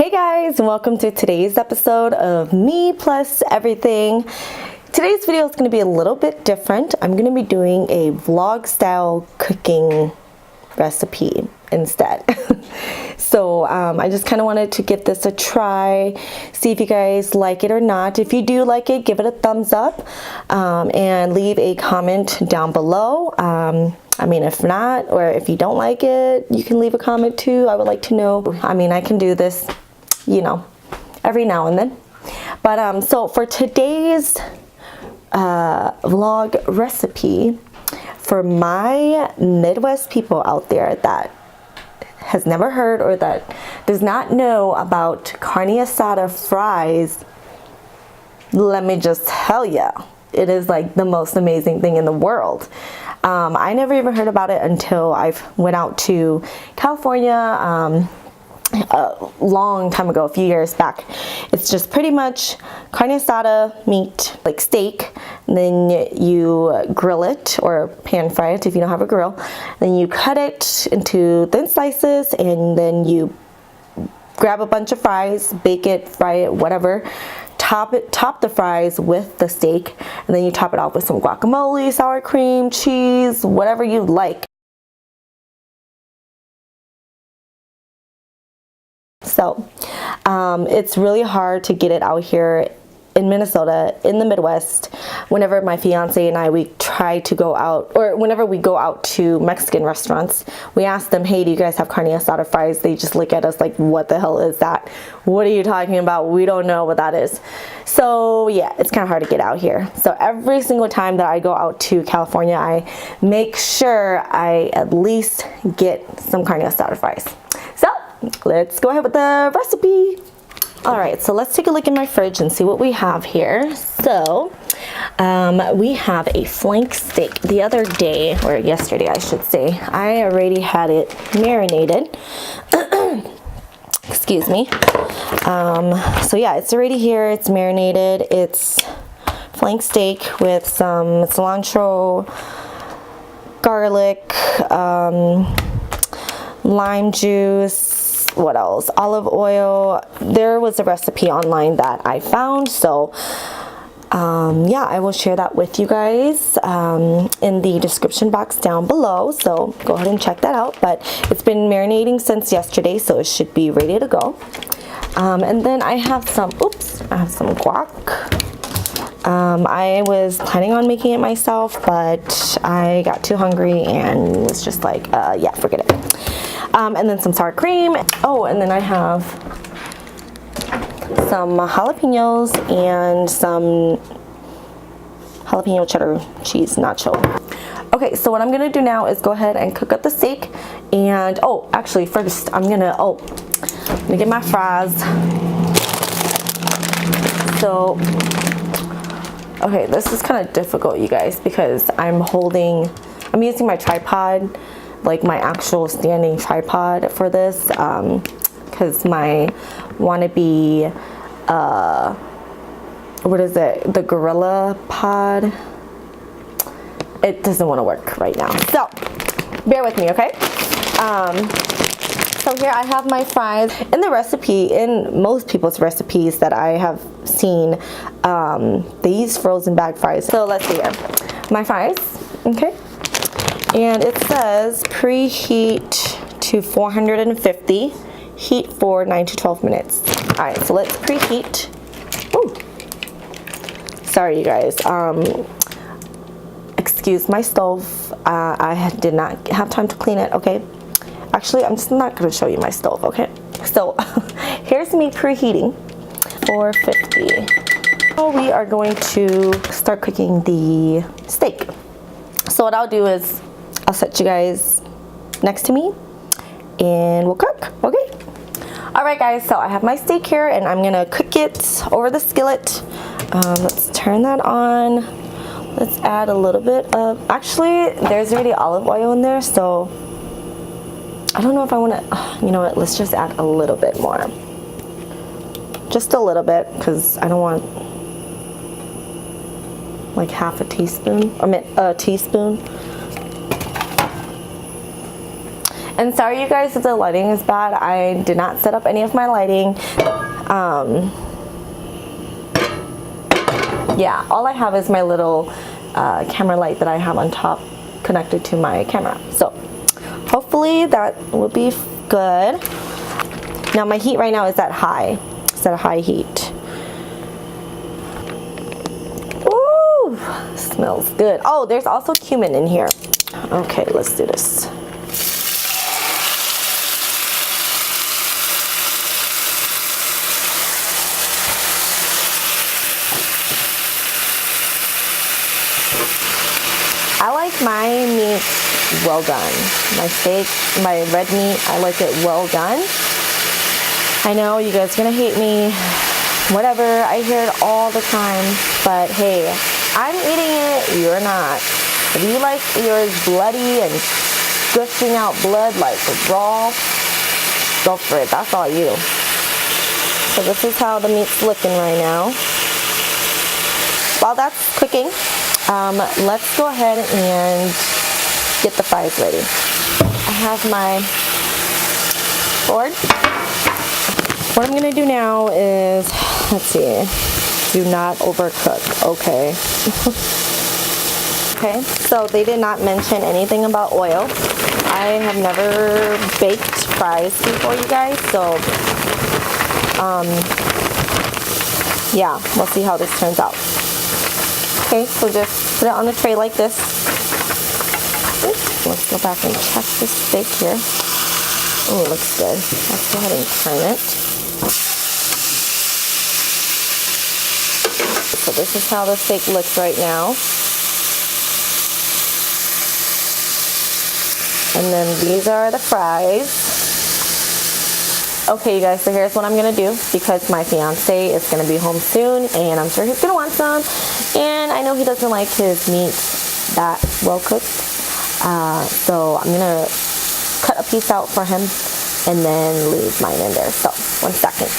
Hey guys, welcome to today's episode of Me Plus Everything. Today's video is going to be a little bit different. I'm going to be doing a vlog style cooking recipe instead. So I just kind of wanted to give this a try, see if you guys like it or not. If you do like it, give it a thumbs up and leave a comment down below. I mean, if not, or if you don't like it, you can leave a comment too. I would like to know. I mean, I can do this, you know, every now and then. But so for today's vlog recipe, for my Midwest people out there that has never heard or that does not know about carne asada fries, let me just tell you, it is like the most amazing thing in the world. I never even heard about it until I went out to California a long time ago, a few years back. It's just pretty much carne asada meat, like steak, and then you grill it or pan fry it if you don't have a grill. Then you cut it into thin slices, and then you grab a bunch of fries, bake it, fry it, whatever. Top the fries with the steak, and then you top it off with some guacamole, sour cream, cheese, whatever you like. So it's really hard to get it out here in Minnesota, in the Midwest. Whenever my fiance and I, we try to go out, or whenever we go out to Mexican restaurants, we ask them, hey, do you guys have carne asada fries? They just look at us like, what the hell is that? What are you talking about? We don't know what that is. So yeah, it's kind of hard to get out here. So every single time that I go out to California, I make sure I at least get some carne asada fries. So let's go ahead with the recipe. All right, so let's take a look in my fridge and see what we have here. So we have a flank steak. The other day, or yesterday I should say, I already had it marinated. Excuse me. So yeah, it's already here. It's marinated. It's flank steak with some cilantro, garlic, lime juice, what else? Olive oil. There was a recipe online that I found, so yeah, I will share that with you guys in the description box down below, so go ahead and check that out. But it's been marinating since yesterday, so it should be ready to go. And then I have some guac. I was planning on making it myself, but I got too hungry and was just like, yeah, forget it. And then some sour cream. Oh, and then I have some jalapenos and some jalapeno cheddar cheese nacho. Okay, so what I'm gonna do now is go ahead and cook up the steak. And oh, actually first I'm gonna get my fries. So okay, this is kind of difficult, you guys, because I'm using my tripod, like my actual standing tripod for this, because my wannabe, what is it, the Gorilla Pod, it doesn't want to work right now, so bear with me, okay? So here I have my fries. In the recipe, in most people's recipes that I have seen, they use frozen bag fries. So let's see here. My fries, okay? And it says preheat to 450, heat for 9 to 12 minutes. All right, so let's preheat. Ooh. Sorry, you guys. Excuse my stove. I did not have time to clean it, okay? Actually, I'm just not going to show you my stove, okay? So here's me preheating 450. So we are going to start cooking the steak. So what I'll do is I'll set you guys next to me and we'll cook, okay? All right, guys, so I have my steak here and I'm gonna cook it over the skillet. Let's turn that on. Let's add a little bit of, actually, there's already olive oil in there, so I don't know if I want to, you know what, let's just add a little bit more. Just a little bit, because I don't want like half a teaspoon, a teaspoon. And sorry you guys if the lighting is bad. I did not set up any of my lighting. Yeah, all I have is my little camera light that I have on top connected to my camera. So hopefully that will be good. Now my heat right now is at high. It's at a high heat. Ooh, smells good. Oh, there's also cumin in here. Okay, let's do this. I like my meat well done. My steak, my red meat, I like it well done. I know you guys are gonna hate me. Whatever, I hear it all the time. But hey, I'm eating it, you're not. If you like yours bloody and gushing out blood like raw, go for it, that's all you. So this is how the meat's looking right now. While that's cooking, let's go ahead and get the fries ready. I have my board. What I'm gonna do now is, let's see, do not overcook, okay. Okay, so they did not mention anything about oil. I have never baked fries before, you guys, so yeah, we'll see how this turns out. Okay, so just put it on the tray like this. Let's go back and check this steak here. Oh, it looks good. Let's go ahead and turn it. So this is how the steak looks right now. And then these are the fries. Okay, you guys, so here's what I'm gonna do because my fiance is gonna be home soon and I'm sure he's gonna want some. And I know he doesn't like his meat that well cooked. So I'm gonna cut a piece out for him and then leave mine in there. So, 1 second.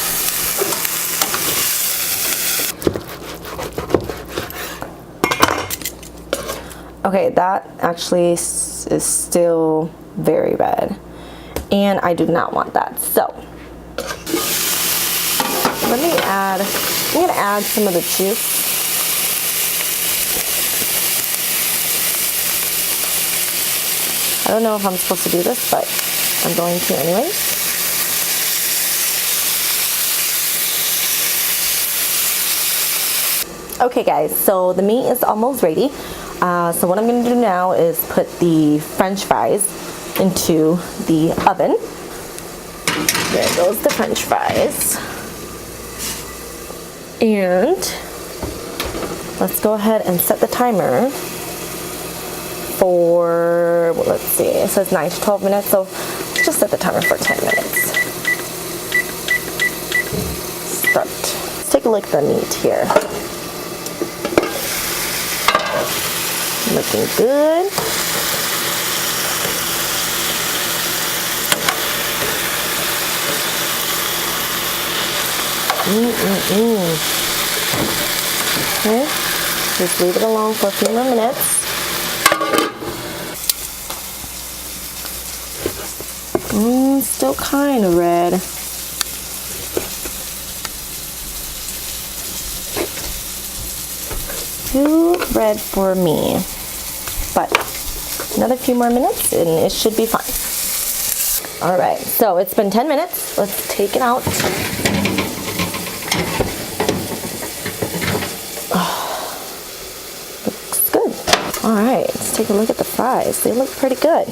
Okay, that actually is still very red. And I do not want that. So, let me add, I'm gonna add some of the juice. I don't know if I'm supposed to do this, but I'm going to anyway. Okay guys, so the meat is almost ready. So what I'm gonna do now is put the French fries into the oven. There goes the French fries. And let's go ahead and set the timer for, well, let's see, it says 9 to 12 minutes, so just set the timer for 10 minutes. Start. Let's take a look at the meat here. Looking good. Okay, just leave it alone for a few more minutes. Still kind of red. Too red for me. But another few more minutes and it should be fine. Alright, so it's been 10 minutes. Let's take it out. Looks good. Alright, let's take a look at the fries. They look pretty good.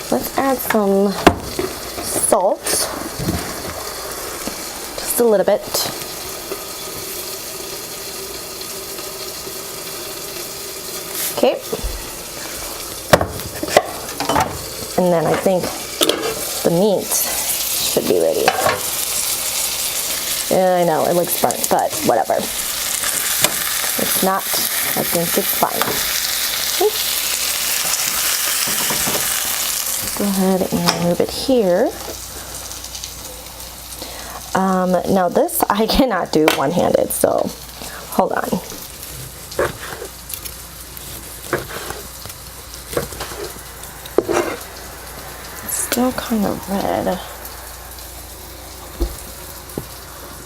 Let's add some salt. Just a little bit. Okay. And then I think the meat should be ready. I know it looks burnt, but whatever. It's not. I think it's fine. Okay. Go ahead and move it here. Now this I cannot do one-handed, so hold on. Let's still kind of red.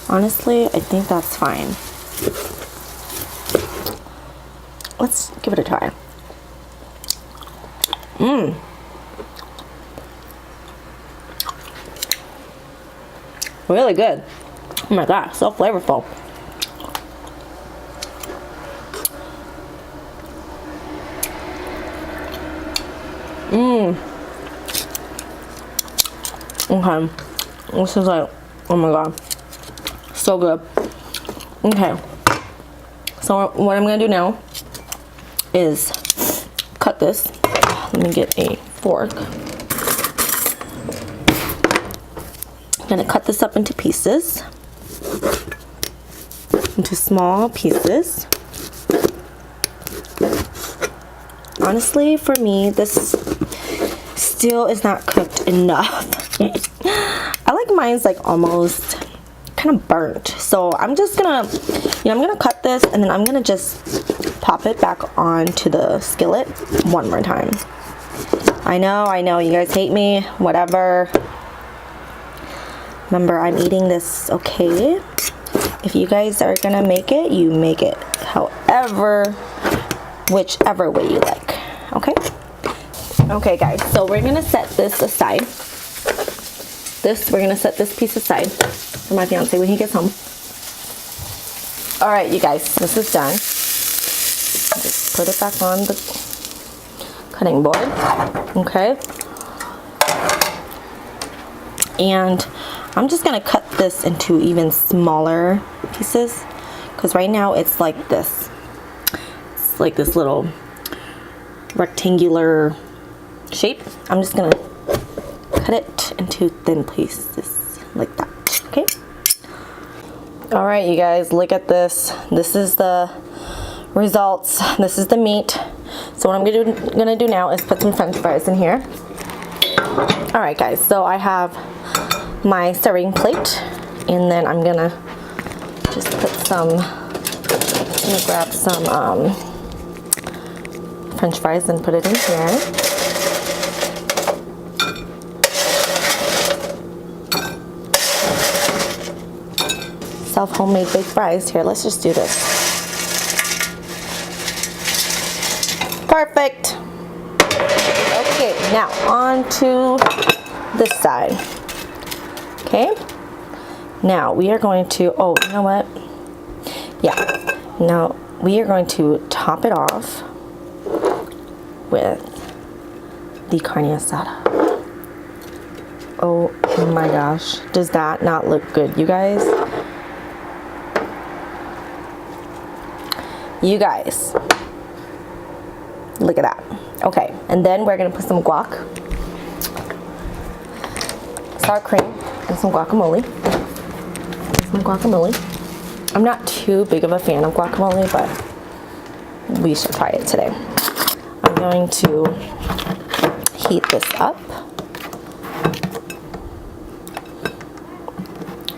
Honestly, I think that's fine. Let's give it a try. Really good. Oh my god, so flavorful. Okay, this is like, oh my god, so good. Okay, so what I'm gonna do now is cut this. Let me get a fork. I'm gonna cut this up into pieces, into small pieces. Honestly, for me, this still is not cooked enough. I like mine's like almost kind of burnt. So I'm just gonna, I'm gonna cut this and then I'm gonna just pop it back onto the skillet one more time. I know, you guys hate me, whatever. Remember, I'm eating this, okay? If you guys are gonna make it, you make it however, whichever way you like, okay? Okay guys, so we're gonna set this aside. We're gonna set this piece aside for my fiance when he gets home. All right, you guys, this is done. Just put it back on the cutting board, okay? And I'm just gonna cut this into even smaller pieces because right now it's like this. It's like this little rectangular shape. I'm just gonna cut it into thin pieces like that, okay? All right, you guys, look at this. This is the results. This is the meat. So what I'm gonna do now is put some French fries in here. All right, guys, so I have my serving plate, and then I'm gonna just put some, I'm gonna grab some French fries and put it in here. Homemade baked fries. Here, let's just do this. Perfect. Okay, now on to this side. Okay, now we are going to, oh, you know what? Yeah, now we are going to top it off with the carne asada. Oh my gosh, does that not look good, you guys? You guys, look at that. Okay, and then we're gonna put some guac, sour cream, and some guacamole. Some guacamole. I'm not too big of a fan of guacamole, but we should try it today. I'm going to heat this up.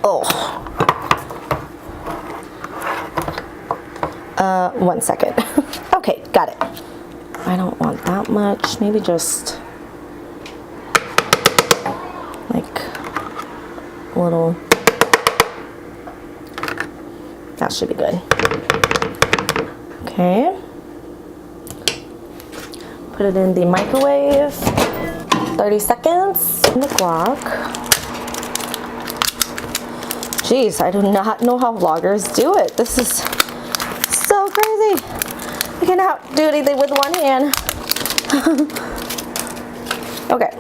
Oh. 1 second. Okay, got it. I don't want that much. Maybe just like a little. That should be good. Okay. Put it in the microwave. 30 seconds in the guac. Jeez, I do not know how vloggers do it. This is so crazy. I cannot do anything with one hand. Okay.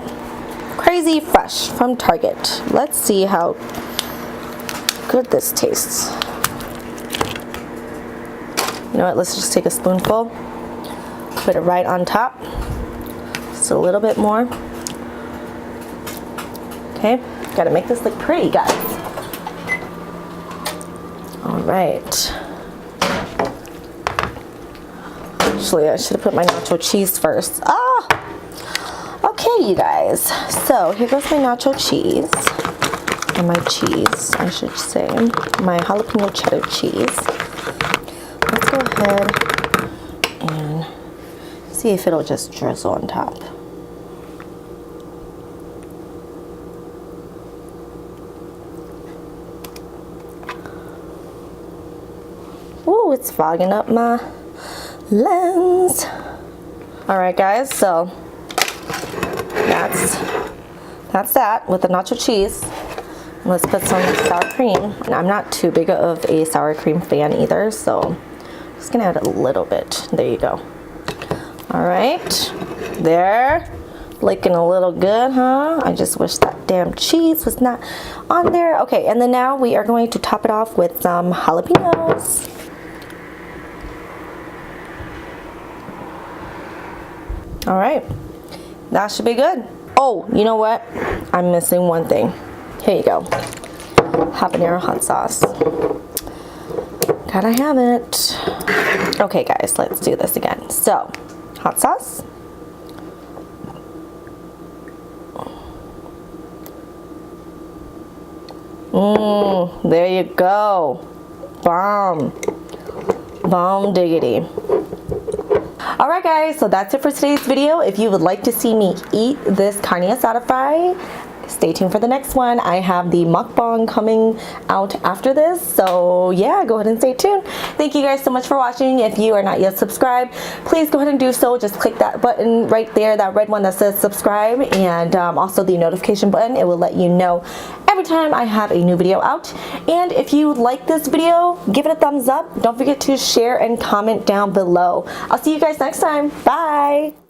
Crazy Fresh from Target. Let's see how good this tastes. You know what? Let's just take a spoonful. Put it right on top. Just a little bit more. Okay. Gotta make this look pretty, guys. All right. Actually, I should have put my nacho cheese first. Ah! Okay, you guys. So, here goes my nacho cheese. Or my cheese, I should say. My jalapeno cheddar cheese. Let's go ahead and see if it'll just drizzle on top. it's fogging up my lens. All right, guys, so that's that with the nacho cheese. Let's put some sour cream. And I'm not too big of a sour cream fan either, so I'm just gonna add a little bit. There you go. All right, there. Looking a little good, huh? I just wish that damn cheese was not on there. Okay, and then now we are going to top it off with some jalapenos. All right, that should be good. Oh, you know what? I'm missing one thing. Here you go. Habanero hot sauce. Gotta have it. Okay, guys, let's do this again. So, hot sauce. There you go. Bomb. Bomb diggity. Alright guys, so that's it for today's video. If you would like to see me eat this carne asada fry, stay tuned for the next one. I have the mukbang coming out after this, so yeah, go ahead and stay tuned. Thank you guys so much for watching. If you are not yet subscribed, please go ahead and do so. Just click that button right there, that red one that says subscribe, and also the notification button. It will let you know every time I have a new video out. And if you like this video, give it a thumbs up. Don't forget to share and comment down below. I'll see you guys next time. Bye.